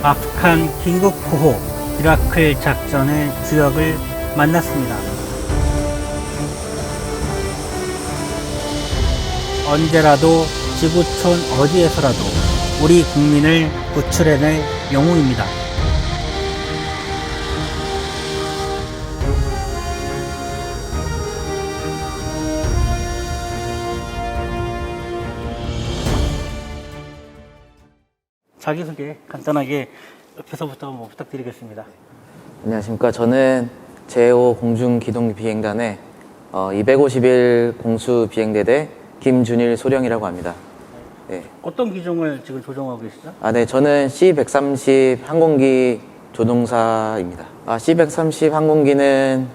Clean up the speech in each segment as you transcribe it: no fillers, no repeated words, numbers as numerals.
아프간 긴급 구호 미라클 작전의 주역을 만났습니다. 언제라도 지구촌 어디에서라도 우리 국민을 구출해낼 영웅입니다. 자기소개 간단하게 옆에서부터 한번 부탁드리겠습니다. 안녕하십니까. 저는 제5 공중기동비행단의 251 공수비행대대 김준일 소령이라고 합니다. 네. 어떤 기종을 지금 조종하고 계시죠? 네. 저는 C-130 항공기 조종사입니다. C-130 항공기는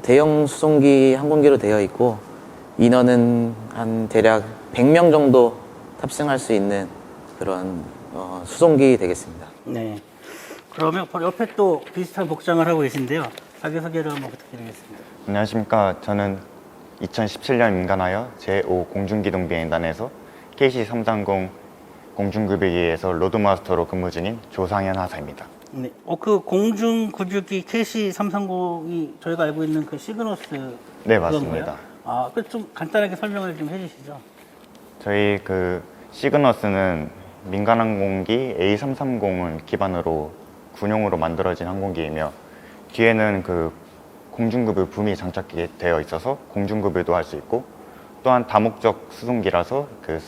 대형 수송기 항공기로 되어 있고 인원은 한 대략 100명 정도 탑승할 수 있는 그런 수송기 되겠습니다. 네. 그러면 바로 옆에 또 비슷한 복장을 하고 계신데요. 자기소개를 한번 부탁드리겠습니다. 안녕하십니까. 저는 2017년 임관하여 제5 공중기동비행단에서 KC-330 공중급유기에서 로드마스터로 근무 중인 조상현 하사입니다. 네. 그 공중급유기 KC-330이 저희가 알고 있는 그 시그너스 네, 맞습니다. 그 좀 간단하게 설명을 좀 해주시죠. 저희 그 시그너스는 민간항공기 A330을 기반으로 군용으로 만들어진 항공기이며 뒤에는 그 공중급유 붐이 장착되어 있어서 공중급유도 할 수 있고 또한 다목적 수송기라서 그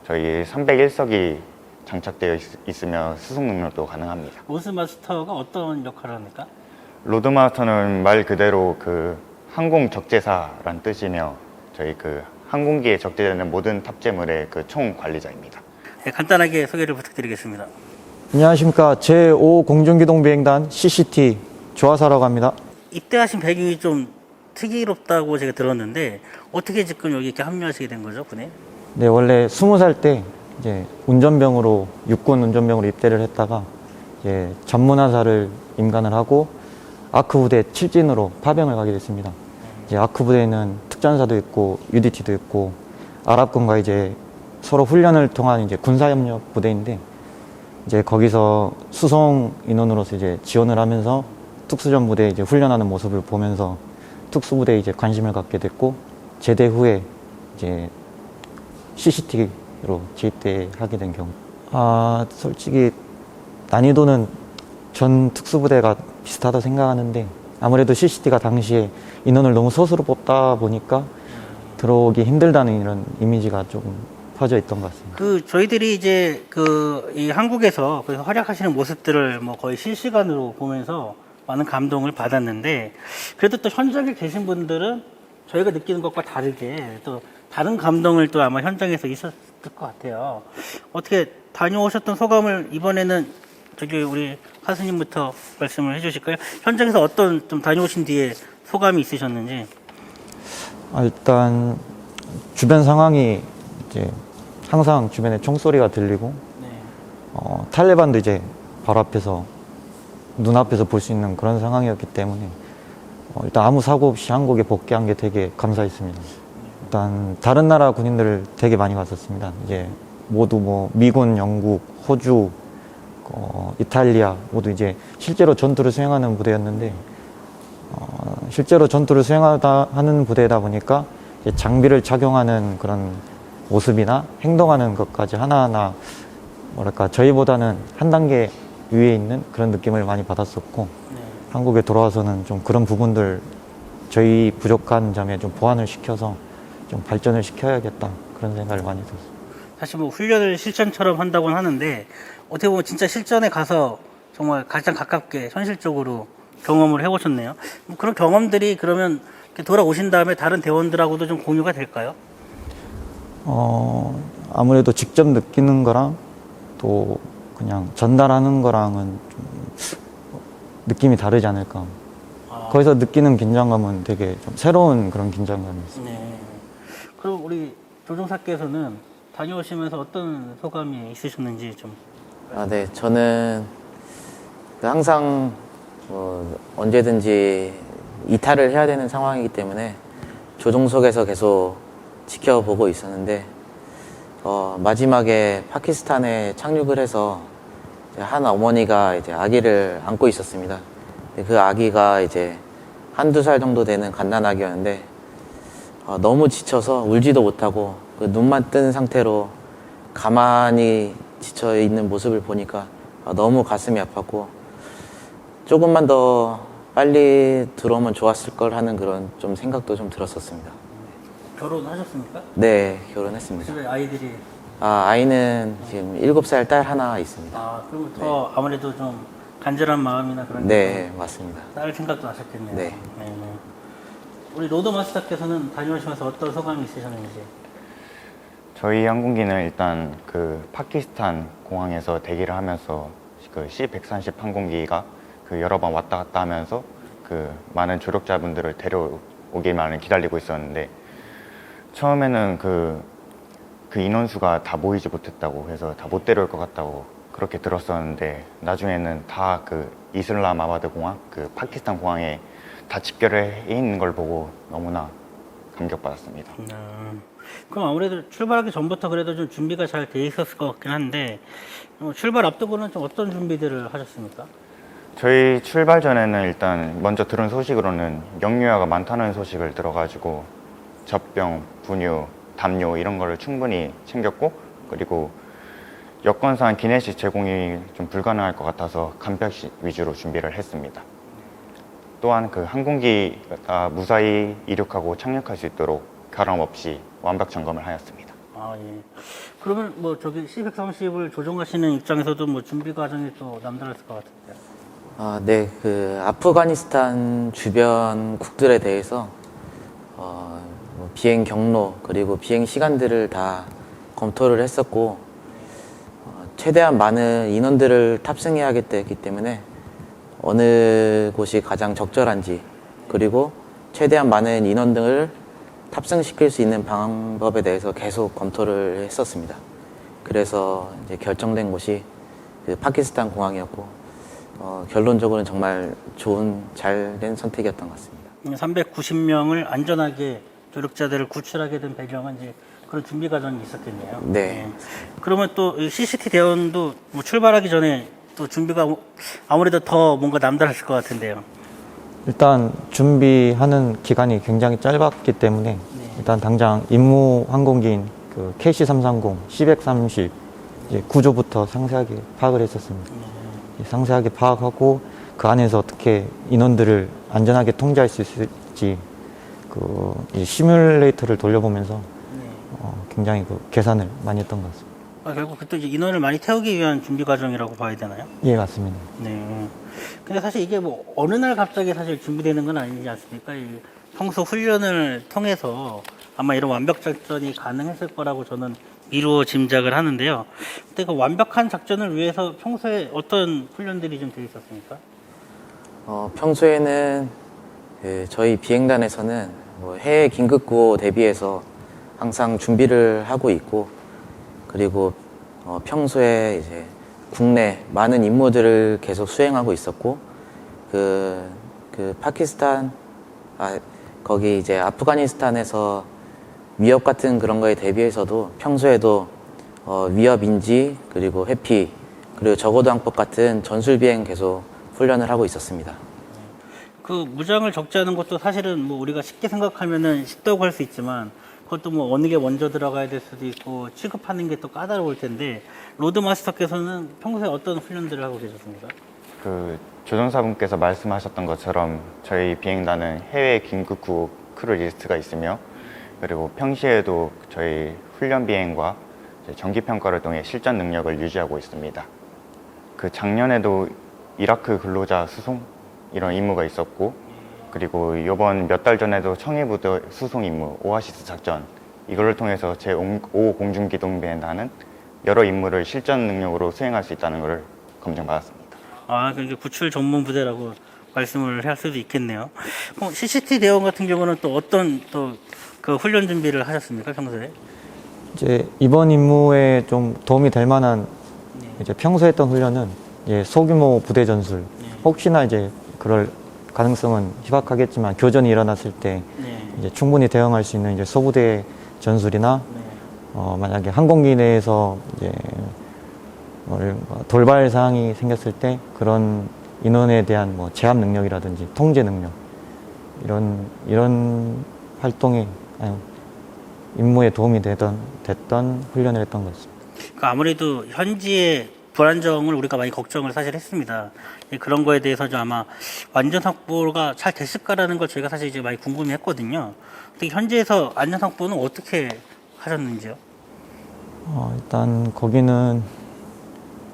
저희 301석이 장착되어 있으며 수송 능력도 가능합니다. 로드마스터가 어떤 역할을 합니까? 로드마스터는 말 그대로 그 항공 적재사란 뜻이며 저희 그 항공기에 적재되는 모든 탑재물의 그 총 관리자입니다. 네, 간단하게 소개를 부탁드리겠습니다. 안녕하십니까. 제5 공중기동비행단 CCT 조하사라고 합니다. 입대하신 배경이 좀 특이롭다고 제가 들었는데 어떻게 지금 여기 이렇게 합류하시게 된 거죠, 군에? 네, 원래 20살 때 이제 운전병으로 육군 운전병으로 입대를 했다가 이제 전문화사를 임관을 하고 아크 부대 7진으로 파병을 가게 됐습니다. 이제 아크 부대에는 특전사도 있고 UDT도 있고 아랍군과 이제 서로 훈련을 통한 이제 군사협력 부대인데 이제 거기서 수송 인원으로서 이제 지원을 하면서 특수전 부대 이제 훈련하는 모습을 보면서 특수부대에 이제 관심을 갖게 됐고 제대 후에 이제 CCT로 재입대하게 된 경우. 솔직히 난이도는 전 특수부대가 비슷하다 생각하는데 아무래도 CCT가 당시에 인원을 너무 소수로 뽑다 보니까 들어오기 힘들다는 이런 이미지가 조금 퍼져 있던 것 같습니다. 저희들이 이제 이 한국에서 그래서 활약하시는 모습들을 뭐 거의 실시간으로 보면서 많은 감동을 받았는데 그래도 또 현장에 계신 분들은 저희가 느끼는 것과 다르게 또 다른 감동을 또 아마 현장에서 있었을 것 같아요. 어떻게 다녀오셨던 소감을 이번에는 우리 하스님부터 말씀을 해주실까요? 현장에서 어떤 좀 다녀오신 뒤에 소감이 있으셨는지. 일단 주변 상황이 이제 항상 주변에 총소리가 들리고 네. 탈레반도 이제 바로 앞에서 눈앞에서 볼 수 있는 그런 상황이었기 때문에 일단 아무 사고 없이 한국에 복귀한 게 되게 감사했습니다. 일단 다른 나라 군인들을 되게 많이 봤었습니다. 이제 모두 뭐 미군, 영국, 호주, 이탈리아 모두 이제 실제로 전투를 수행하는 부대였는데 실제로 전투를 수행하는 부대다 보니까 이제 장비를 착용하는 그런 모습이나 행동하는 것까지 하나하나 뭐랄까 저희보다는 한 단계 위에 있는 그런 느낌을 많이 받았었고 네. 한국에 돌아와서는 좀 그런 부분들 저희 부족한 점에 좀 보완을 시켜서 좀 발전을 시켜야겠다 그런 생각을 많이 했었어요. 사실 뭐 훈련을 실전처럼 한다고는 하는데 어떻게 보면 진짜 실전에 가서 정말 가장 가깝게 현실적으로 경험을 해보셨네요. 뭐 그런 경험들이 그러면 이렇게 돌아오신 다음에 다른 대원들하고도 좀 공유가 될까요? 아무래도 직접 느끼는 거랑 또 그냥 전달하는 거랑은 좀 느낌이 다르지 않을까. 거기서 느끼는 긴장감은 되게 좀 새로운 그런 긴장감이 있어요. 네. 그럼 우리 조종사께서는 다녀오시면서 어떤 소감이 있으셨는지 좀. 네. 저는 항상 언제든지 이탈을 해야 되는 상황이기 때문에 조종석에서 계속 지켜보고 있었는데 마지막에 파키스탄에 착륙을 해서 한 어머니가 이제 아기를 안고 있었습니다. 그 아기가 이제 한두 살 정도 되는 갓난아기였는데 너무 지쳐서 울지도 못하고 그 눈만 뜬 상태로 가만히 지쳐 있는 모습을 보니까 너무 가슴이 아팠고 조금만 더 빨리 들어오면 좋았을 걸 하는 그런 좀 생각도 좀 들었었습니다. 결혼하셨습니까? 네, 결혼했습니다. 집에 아이들이 아이는 지금 7살 딸 하나 있습니다. 그러면 더 아무래도 좀 간절한 마음이나 그런 네, 맞습니다. 딸 생각도 나셨겠네요. 네. 우리 로드마스터께서는 다녀오시면서 어떤 소감이 있으셨는지. 저희 항공기는 일단 그 파키스탄 공항에서 대기를 하면서 그 C-130 항공기가 그 여러 번 왔다 갔다 하면서 그 많은 조력자분들을 데려오기만을 기다리고 있었는데 처음에는 그 인원수가 다 모이지 못했다고 해서 다 못 데려올 것 같다고 그렇게 들었었는데 나중에는 다 그 이슬람아바드 공항, 그 파키스탄 공항에 다 집결해 있는 걸 보고 너무나 감격받았습니다. 그럼 아무래도 출발하기 전부터 그래도 좀 준비가 잘 돼 있었을 것 같긴 한데 출발 앞두고는 좀 어떤 준비들을 하셨습니까? 저희 출발 전에는 일단 먼저 들은 소식으로는 역류화가 많다는 소식을 들어가지고 젖병, 분유, 담요 이런 거를 충분히 챙겼고 그리고 여건상 기내식 제공이 좀 불가능할 것 같아서 간편식 위주로 준비를 했습니다. 또한 그 항공기가 무사히 이륙하고 착륙할 수 있도록 결함 없이 완벽 점검을 하였습니다. 예. 그러면 뭐 저기 C-130을 조종하시는 입장에서도 뭐 준비 과정이 또 남다랐을 것 같은데요. 네, 그 아프가니스탄 주변 국들에 대해서 뭐 비행 경로 그리고 비행 시간들을 다 검토를 했었고 최대한 많은 인원들을 탑승해야 하기 때문에 어느 곳이 가장 적절한지 그리고 최대한 많은 인원 등을 탑승시킬 수 있는 방법에 대해서 계속 검토를 했었습니다. 그래서 이제 결정된 곳이 그 파키스탄 공항이었고 결론적으로는 정말 좋은 잘된 선택이었던 것 같습니다. 390명을 안전하게 조력자들을 구출하게 된 배경은 이제 그런 준비 과정이 있었겠네요. 네. 그러면 또 CCT 대원도 뭐 출발하기 전에 또 준비가 아무래도 더 뭔가 남다르실 것 같은데요. 일단 준비하는 기간이 굉장히 짧았기 때문에 일단 당장 임무 항공기인 그 KC-330, C-130 이제 구조부터 상세하게 파악을 했었습니다. 상세하게 파악하고 그 안에서 어떻게 인원들을 안전하게 통제할 수 있을지 그 이제 시뮬레이터를 돌려보면서 굉장히 그 계산을 많이 했던 것 같습니다. 결국 그때 이제 인원을 많이 태우기 위한 준비 과정이라고 봐야 되나요? 예, 맞습니다. 네. 근데 사실 이게 뭐 어느 날 갑자기 사실 준비되는 건 아니지 않습니까? 이 평소 훈련을 통해서 아마 이런 완벽 작전이 가능했을 거라고 저는 미루어 짐작을 하는데요. 근데 그 완벽한 작전을 위해서 평소에 어떤 훈련들이 좀 되어 있었습니까? 평소에는 그 저희 비행단에서는 뭐 해외 긴급구호 대비해서 항상 준비를 하고 있고 그리고 평소에 이제 국내 많은 임무들을 계속 수행하고 있었고 그 파키스탄 거기 이제 아프가니스탄에서 위협 같은 그런 거에 대비해서도 평소에도 위협 인지 그리고 회피 그리고 적어도 항법 같은 전술 비행 계속 훈련을 하고 있었습니다. 그 무장을 적재하는 것도 사실은 뭐 우리가 쉽게 생각하면은 쉽다고 할 수 있지만 그것도 뭐 어느 게 먼저 들어가야 될 수도 있고 취급하는 게 또 까다로울 텐데 로드마스터께서는 평소에 어떤 훈련들을 하고 계셨습니까? 그 조종사분께서 말씀하셨던 것처럼 저희 비행단은 해외 긴급구호 크루 리스트가 있으며 그리고 평시에도 저희 훈련 비행과 정기 평가를 통해 실전 능력을 유지하고 있습니다. 그 작년에도 이라크 근로자 수송 이런 임무가 있었고 그리고 이번 몇 달 전에도 청해부대 수송 임무 오아시스 작전 이걸 통해서 제5 공중기동비행단은 여러 임무를 실전 능력으로 수행할 수 있다는 것을 검증받았습니다. 그러니까 구출 전문 부대라고 말씀을 할 수도 있겠네요. CCT 대원 같은 경우는 또 어떤 또 그 훈련 준비를 하셨습니까 평소에? 이제 이번 임무에 좀 도움이 될 만한 이제 평소에 했던 훈련은 이제 소규모 부대 전술 혹시나 이제 그럴 가능성은 희박하겠지만 교전이 일어났을 때 이제 충분히 대응할 수 있는 이제 소부대 전술이나 만약에 항공기 내에서 이제 돌발 사항이 생겼을 때 그런 인원에 대한 뭐 제압 능력이라든지 통제 능력 이런 활동에 임무에 도움이 됐던 훈련을 했던 것 같습니다. 아무래도 현지의 불안정을 우리가 많이 걱정을 사실 했습니다. 그런 거에 대해서 좀 아마 완전 확보가 잘 됐을까라는 걸 저희가 사실 이제 많이 궁금해했거든요. 근데 현지에서 안전 확보는 어떻게 하셨는지요? 일단 거기는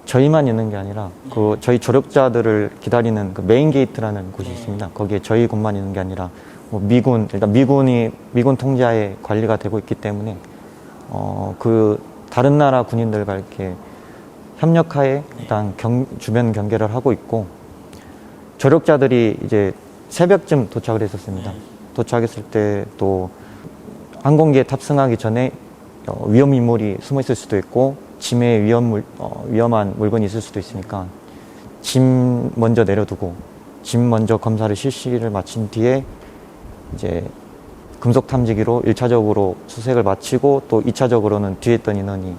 저희만 있는 게 아니라 그 저희 조력자들을 기다리는 그 메인 게이트라는 곳이 있습니다. 거기에 저희 곳만 있는 게 아니라 뭐 일단 미군 통제하에 관리가 되고 있기 때문에 그 다른 나라 군인들과 이렇게 협력하에 일단 주변 경계를 하고 있고, 조력자들이 이제 새벽쯤 도착을 했었습니다. 도착했을 때 또 항공기에 탑승하기 전에 위험 인물이 숨어 있을 수도 있고 짐에 위험한 물건이 있을 수도 있으니까 짐 먼저 내려두고 짐 먼저 검사를 실시를 마친 뒤에 이제 금속 탐지기로 1차적으로 수색을 마치고 또 2차적으로는 뒤에 있던 인원이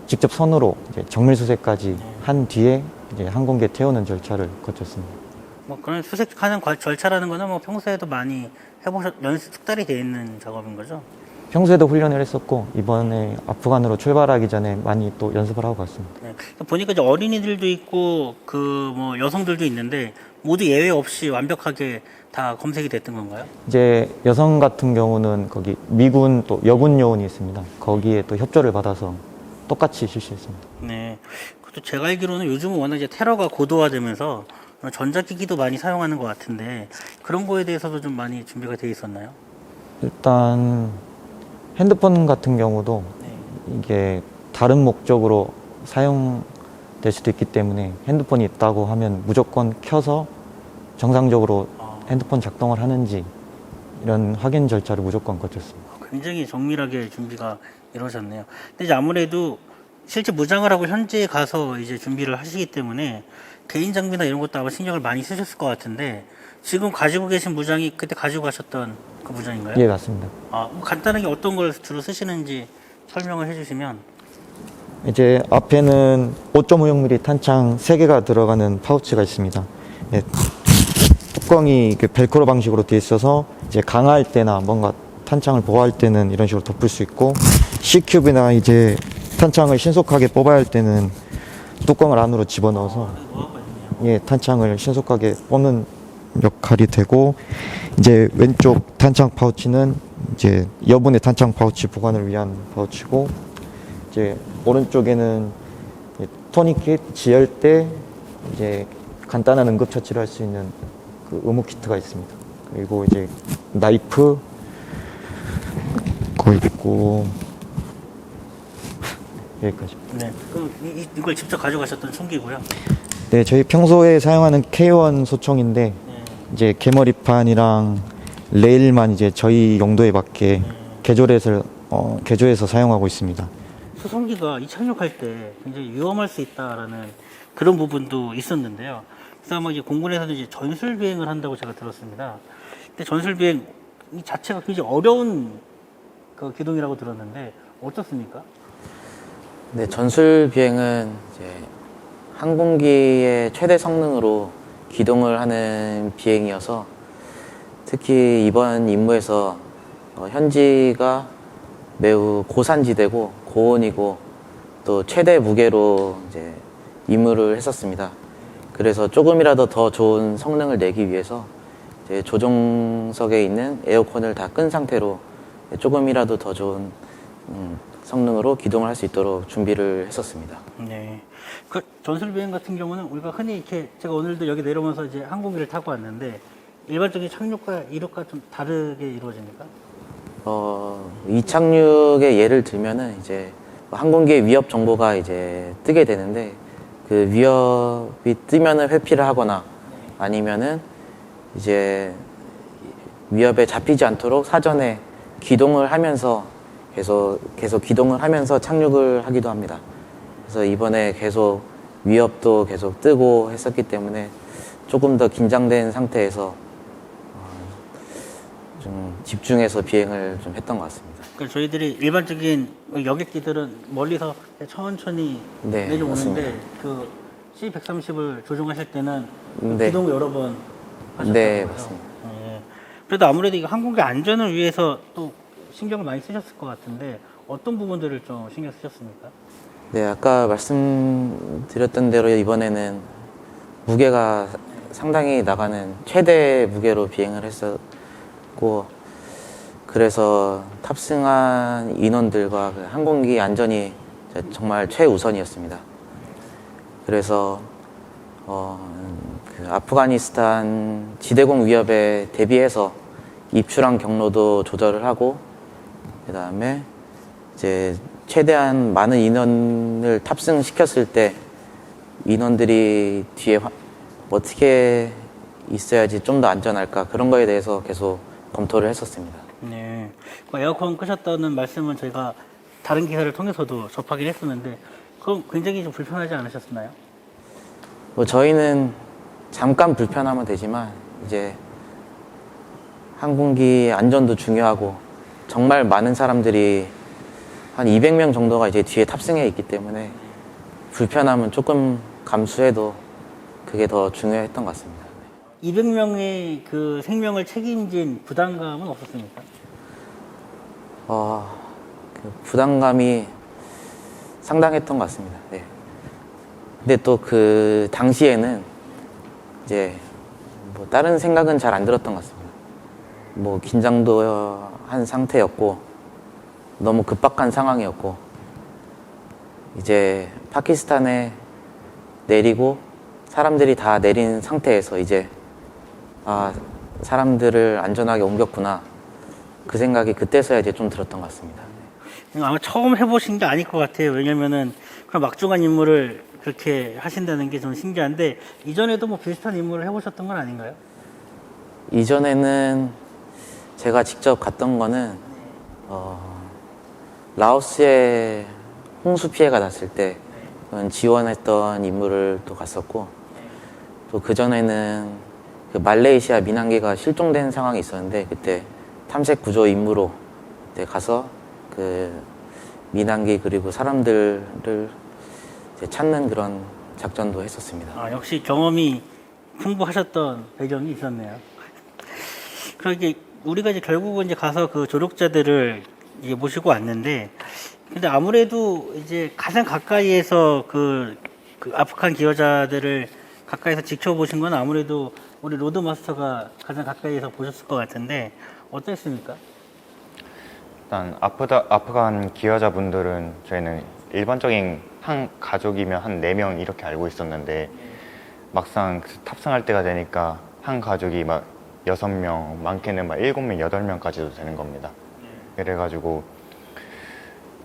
직접 손으로 이제 정밀 수색까지 한 뒤에 이제 항공기에 태우는 절차를 거쳤습니다. 뭐 그런 수색하는 절차라는 거는 뭐 평소에도 많이 숙달이 되어 있는 작업인 거죠? 평소에도 훈련을 했었고 이번에 아프간으로 출발하기 전에 많이 또 연습을 하고 갔습니다. 네. 보니까 이제 어린이들도 있고 그 뭐 여성들도 있는데 모두 예외 없이 완벽하게 다 검색이 됐던 건가요? 이제 여성 같은 경우는 거기 미군 또 여군 요원이 있습니다. 거기에 또 협조를 받아서 똑같이 실시했습니다. 네. 그것도 제가 알기로는 요즘은 워낙 이제 테러가 고도화되면서 전자기기도 많이 사용하는 것 같은데 그런 거에 대해서도 좀 많이 준비가 되어 있었나요? 일단 핸드폰 같은 경우도 이게 다른 목적으로 사용될 수도 있기 때문에 핸드폰이 있다고 하면 무조건 켜서 정상적으로 핸드폰 작동을 하는지 이런 확인 절차를 무조건 거쳤습니다. 굉장히 정밀하게 준비가 이루어졌네요. 근데 이제 아무래도 실제 무장을 하고 현지에 가서 이제 준비를 하시기 때문에 개인 장비나 이런 것도 아마 신경을 많이 쓰셨을 것 같은데 지금 가지고 계신 무장이 그때 가지고 가셨던 그 무장인가요? 예, 맞습니다. 뭐 간단하게 어떤 걸 주로 쓰시는지 설명을 해주시면. 이제 앞에는 5.56mm 탄창 3개가 들어가는 파우치가 있습니다. 예, 뚜껑이 벨크로 방식으로 되어 있어서 이제 강화할 때나 뭔가 탄창을 보호할 때는 이런 식으로 덮을 수 있고, C큐브나 이제 탄창을 신속하게 뽑아야 할 때는 뚜껑을 안으로 집어넣어서 예, 탄창을 신속하게 뽑는 역할이 되고, 이제 왼쪽 탄창 파우치는 이제 여분의 탄창 파우치 보관을 위한 파우치고, 이제 오른쪽에는 토니킷 지혈 때 이제 간단한 응급 처치를 할 수 있는 그 의무 키트가 있습니다. 그리고 이제 나이프 거 있고 여기까지. 네. 그럼 이걸 직접 가져가셨던 총기고요. 네, 저희 평소에 사용하는 K1 소총인데 이제 개머리판이랑 레일만 이제 저희 용도에 맞게 개조해서 사용하고 있습니다. 수송기가 이착륙할 때 굉장히 위험할 수 있다라는 그런 부분도 있었는데요. 그래서 아마 이제 공군에서는 이제 전술 비행을 한다고 제가 들었습니다. 근데 전술 비행 이 자체가 굉장히 어려운 그 기동이라고 들었는데 어떻습니까? 네, 전술 비행은 이제 항공기의 최대 성능으로 기동을 하는 비행이어서 특히 이번 임무에서 현지가 매우 고산지대고 고온이고 또 최대 무게로 이제 임무를 했었습니다. 그래서 조금이라도 더 좋은 성능을 내기 위해서 이제 조종석에 있는 에어컨을 다 끈 상태로 조금이라도 더 좋은 성능으로 기동을 할 수 있도록 준비를 했었습니다. 네. 그 전술 비행 같은 경우는 우리가 흔히 이렇게 제가 오늘도 여기 내려오면서 이제 항공기를 타고 왔는데 일반적인 착륙과 이륙과 좀 다르게 이루어집니까? 이착륙의 예를 들면은 이제 항공기의 위협 정보가 이제 뜨게 되는데 그 위협이 뜨면은 회피를 하거나 아니면은 이제 위협에 잡히지 않도록 사전에 기동을 하면서 계속 기동을 하면서 착륙을 하기도 합니다. 그래서 이번에 계속 위협도 계속 뜨고 했었기 때문에 조금 더 긴장된 상태에서 좀 집중해서 비행을 좀 했던 것 같습니다. 그러니까 저희들이 일반적인 여객기들은 멀리서 천천히 네, 내려오는데 맞습니다. 그 C-130을 조종하실 때는 네. 기동 여러 번 하셨다고요? 네, 맞습니다. 예. 그래도 아무래도 이거 항공기 안전을 위해서 또 신경을 많이 쓰셨을 것 같은데 어떤 부분들을 좀 신경 쓰셨습니까? 네, 아까 말씀드렸던 대로 이번에는 무게가 상당히 나가는 최대 무게로 비행을 했었고, 그래서 탑승한 인원들과 그 항공기 안전이 정말 최우선이었습니다. 그래서 그 아프가니스탄 지대공 위협에 대비해서 입출항 경로도 조절을 하고, 그 다음에 이제 최대한 많은 인원을 탑승시켰을 때 인원들이 뒤에 어떻게 있어야지 좀 더 안전할까, 그런 거에 대해서 계속 검토를 했었습니다. 네. 그 에어컨 끄셨다는 말씀은 저희가 다른 기사를 통해서도 접하긴 했었는데 그럼 굉장히 좀 불편하지 않으셨나요? 뭐 저희는 잠깐 불편하면 되지만 이제 항공기 안전도 중요하고 정말 많은 사람들이 한 200명 정도가 이제 뒤에 탑승해 있기 때문에 불편함은 조금 감수해도 그게 더 중요했던 것 같습니다. 200명의 그 생명을 책임진 부담감은 없었습니까? 그 부담감이 상당했던 것 같습니다. 네. 근데 또 그 당시에는 이제 뭐 다른 생각은 잘 안 들었던 것 같습니다. 뭐 긴장도 한 상태였고 너무 급박한 상황이었고 이제 파키스탄에 내리고 사람들이 다 내린 상태에서 이제 사람들을 안전하게 옮겼구나, 그 생각이 그때서야 이제 좀 들었던 것 같습니다. 아마 처음 해보신 게 아닐 것 같아요. 왜냐면은 그런 막중한 임무를 그렇게 하신다는 게 좀 신기한데 이전에도 뭐 비슷한 임무를 해보셨던 건 아닌가요? 이전에는 제가 직접 갔던 거는 라오스에 홍수 피해가 났을 때 지원했던 임무를 또 갔었고, 또 그전에는 그 말레이시아 민항기가 실종된 상황이 있었는데 그때 탐색 구조 임무로 이제 가서 그 민항기 그리고 사람들을 이제 찾는 그런 작전도 했었습니다. 역시 경험이 풍부하셨던 배경이 있었네요. 그러게 우리가 이제 결국은 이제 가서 그 조력자들을 이제 모시고 왔는데, 근데 아무래도 이제 가장 가까이에서 그 아프간 기여자들을 가까이서 지켜보신 건 아무래도 우리 로드마스터가 가장 가까이에서 보셨을 것 같은데 어땠습니까? 일단 아프간 기여자분들은 저희는 일반적인 한 가족이면 한 4명 이렇게 알고 있었는데 막상 탑승할 때가 되니까 한 가족이 막 6명, 많게는 막 7명, 8명까지도 되는 겁니다. 그래가지고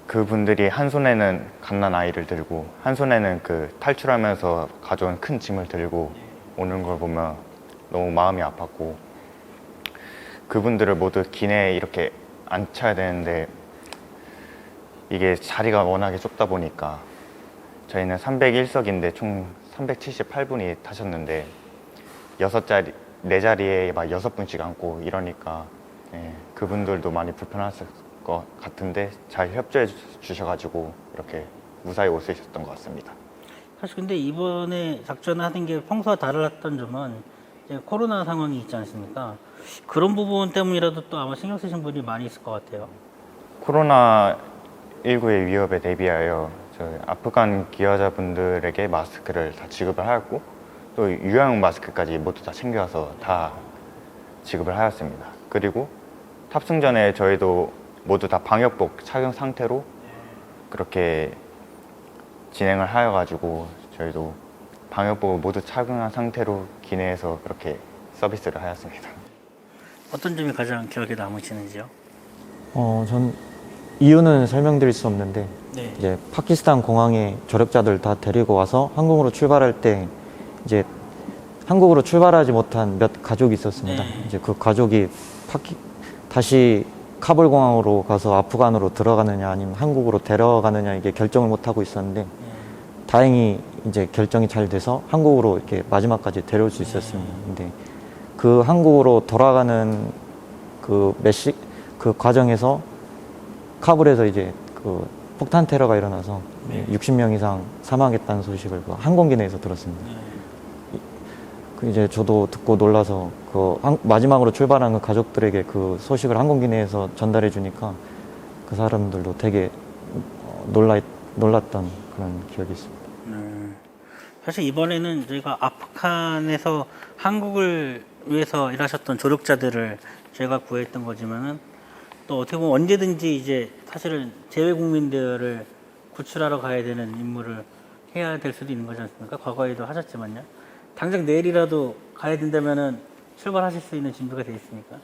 그분들이 한 손에는 갓난 아이를 들고 한 손에는 그 탈출하면서 가져온 큰 짐을 들고 오는 걸 보면 너무 마음이 아팠고, 그분들을 모두 기내에 이렇게 앉혀야 되는데 이게 자리가 워낙에 좁다 보니까 저희는 301석인데 총 378분이 타셨는데 4자리에 막 6분씩 앉고 이러니까 그분들도 많이 불편하셨을 것 같은데 잘 협조해 주셔가지고 이렇게 무사히 올 수 있었던 것 같습니다. 사실 근데 이번에 작전을 하는 게 평소와 달랐던 점은 이제 코로나 상황이 있지 않습니까? 그런 부분 때문이라도 또 아마 신경 쓰신 분이 많이 있을 것 같아요. 코로나19의 위협에 대비하여 저희 아프간 기여자분들에게 마스크를 다 지급을 하였고 또 유해용 마스크까지 모두 다 챙겨와서 다 지급을 하였습니다. 그리고 탑승 전에 저희도 모두 다 방역복 착용 상태로 그렇게 진행을 하여가지고 저희도 방역복을 모두 착용한 상태로 기내에서 그렇게 서비스를 하였습니다. 어떤 점이 가장 기억에 남으시는지요? 전 이유는 설명드릴 수 없는데 네. 이제 파키스탄 공항에 조력자들 다 데리고 와서 한국으로 출발할 때 이제 한국으로 출발하지 못한 몇 가족이 있었습니다. 네. 이제 그 가족이 다시 카불 공항으로 가서 아프간으로 들어가느냐 아니면 한국으로 데려가느냐 이게 결정을 못 하고 있었는데 다행히 이제 결정이 잘 돼서 한국으로 이렇게 마지막까지 데려올 수 있었습니다. 근데 그 한국으로 돌아가는 그 과정에서 카불에서 이제 그 폭탄 테러가 일어나서 네. 60명 이상 사망했다는 소식을 그 항공기 내에서 들었습니다. 그 이제 저도 듣고 놀라서 그 마지막으로 출발한 그 가족들에게 그 소식을 항공기 내에서 전달해 주니까 그 사람들도 되게 놀랐던 그런 기억이 있습니다. 사실 이번에는 저희가 아프간에서 한국을 위해서 일하셨던 조력자들을 제가 구했던 거지만은 또 어떻게 보면 언제든지 이제 사실은 재외 국민들을 구출하러 가야 되는 임무를 해야 될 수도 있는 거지 않습니까? 과거에도 하셨지만요. 당장 내일이라도 가야 된다면은 출발하실 수 있는 준비가 되어 있습니까?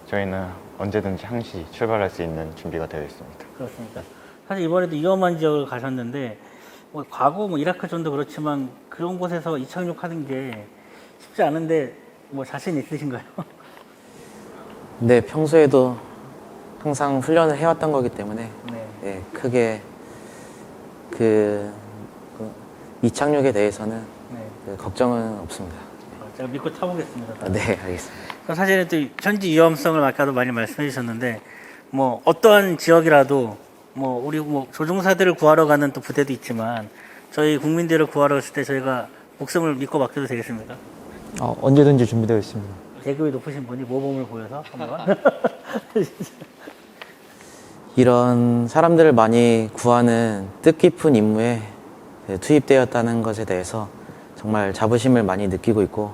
저희는 언제든지 항시 출발할 수 있는 준비가 되어 있습니다. 그렇습니까? 사실 이번에도 위험한 지역을 가셨는데 뭐 과거 뭐 이라크 전도 그렇지만 그런 곳에서 이착륙하는 게 쉽지 않은데 뭐 자신 있으신가요? 네, 평소에도 항상 훈련을 해왔던 거기 때문에 네. 네, 크게 그 이착륙에 대해서는 네. 걱정은 없습니다. 제가 믿고 타보겠습니다. 네, 알겠습니다. 사실은 또 현지 위험성을 아까도 많이 말씀해 주셨는데 뭐 어떠한 지역이라도 뭐 우리 뭐 조종사들을 구하러 가는 또 부대도 있지만 저희 국민들을 구하러 갔을 때 저희가 목숨을 믿고 맡겨도 되겠습니까? 언제든지 준비되어 있습니다. 계급이 높으신 분이 모범을 보여서 한번 이런 사람들을 많이 구하는 뜻깊은 임무에 투입되었다는 것에 대해서 정말 자부심을 많이 느끼고 있고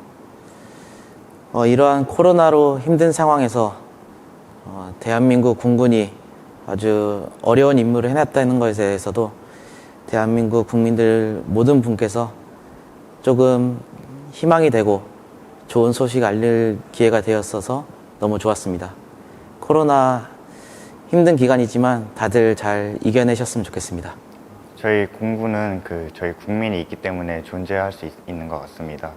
이러한 코로나로 힘든 상황에서 대한민국 군군이 아주 어려운 임무를 해냈다는 것에 대해서도 대한민국 국민들 모든 분께서 조금 희망이 되고 좋은 소식 알릴 기회가 되었어서 너무 좋았습니다. 코로나 힘든 기간이지만 다들 잘 이겨내셨으면 좋겠습니다. 저희 공군은 저희 국민이 있기 때문에 존재할 수 있는 것 같습니다.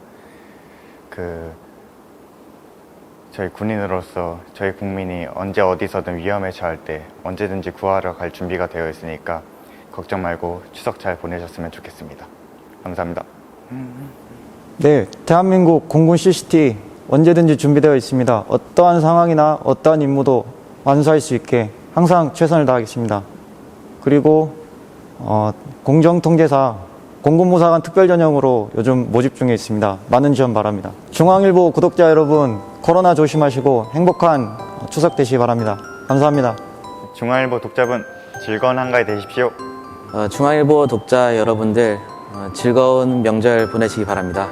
저희 군인으로서 저희 국민이 언제 어디서든 위험에 처할 때 언제든지 구하러 갈 준비가 되어 있으니까 걱정 말고 추석 잘 보내셨으면 좋겠습니다. 감사합니다. 네, 대한민국 공군 CCT 언제든지 준비되어 있습니다. 어떠한 상황이나 어떠한 임무도 완수할 수 있게 항상 최선을 다하겠습니다. 그리고 공정통제사 공군무사관 특별전형으로 요즘 모집 중에 있습니다. 많은 지원 바랍니다. 중앙일보 구독자 여러분, 코로나 조심하시고 행복한 추석 되시기 바랍니다. 감사합니다. 중앙일보 독자분 즐거운 한가위 되십시오. 중앙일보 독자 여러분들 즐거운 명절 보내시기 바랍니다.